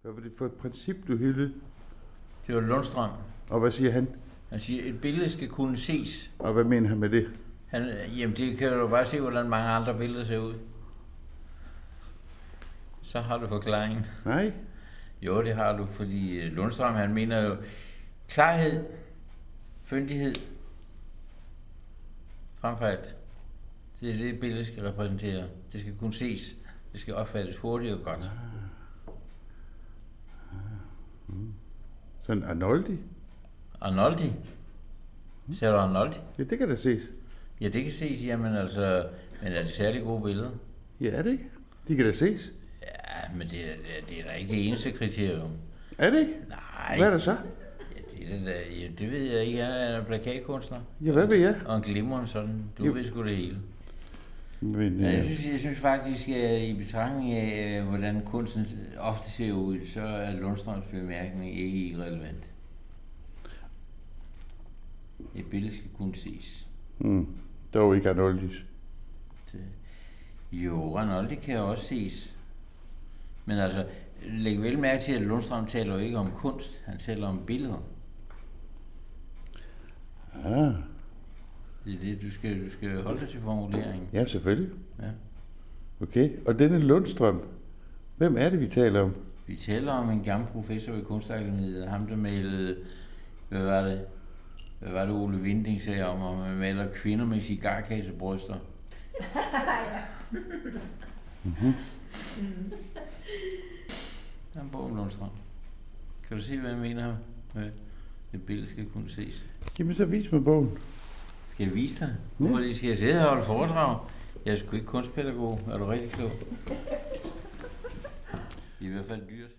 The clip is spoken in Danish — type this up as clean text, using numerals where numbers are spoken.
Hvad var det for et princip, du hyldede? Det var Lundstrøm. Og hvad siger han? Han siger, at et billede skal kunne ses. Og hvad mener han med det? Jamen, det kan du bare se, hvordan mange andre billeder ser ud. Så har du forklaringen. Nej. Jo, det har du, fordi Lundstrøm, han mener jo klarhed, fyndighed, frem for alt. Det er det, billedet skal repræsentere. Det skal kunne ses. Det skal opfattes hurtigt og godt. Sådan Arnoldi? Arnoldi? Ser du Arnoldi? Ja, det kan da ses. Ja, det kan ses, jamen altså, men er det særlig gode billeder? Ja, er det ikke? De kan da ses. Ja, men det er da ikke det eneste kriterium. Er det ikke? Nej. Hvad er det så? Ja, det ved jeg ikke. Jeg er plakatkunstner. Ja, hvad ved jeg? Og en glimrende sådan. Du ved sgu det hele. Men, ja, jeg synes faktisk, at i betragtning af, hvordan kunsten ofte ser ud, så er Lundstrøms bemærkning ikke irrelevant. Et billede skal kunne ses. Der var ikke Arnoldis. Jo, Arnoldi kan også ses. Men altså, læg vel mærke til, at Lundstrøm taler jo ikke om kunst. Han taler om billeder. Ah. Det er det, du skal holde dig til formuleringen. Ja, selvfølgelig. Ja. Okay, og denne Lundstrøm, hvem er det, vi taler om? Vi taler om en gammel professor ved Kunstakademiet, ham der malede, hvad var det Ole Winding sagde om man maler kvinder med cigarkassebryster. Der er en bog om Lundstrøm. Kan du se, hvad jeg mener med et billede skal kunne ses? Jamen, så vis mig bogen. Skal jeg vise dig? Hvorfor skal jeg sidde her og holde foredrag? Jeg er sgu ikke kunstpædagog. Er du rigtig klog? Det er i hvert fald dyrt.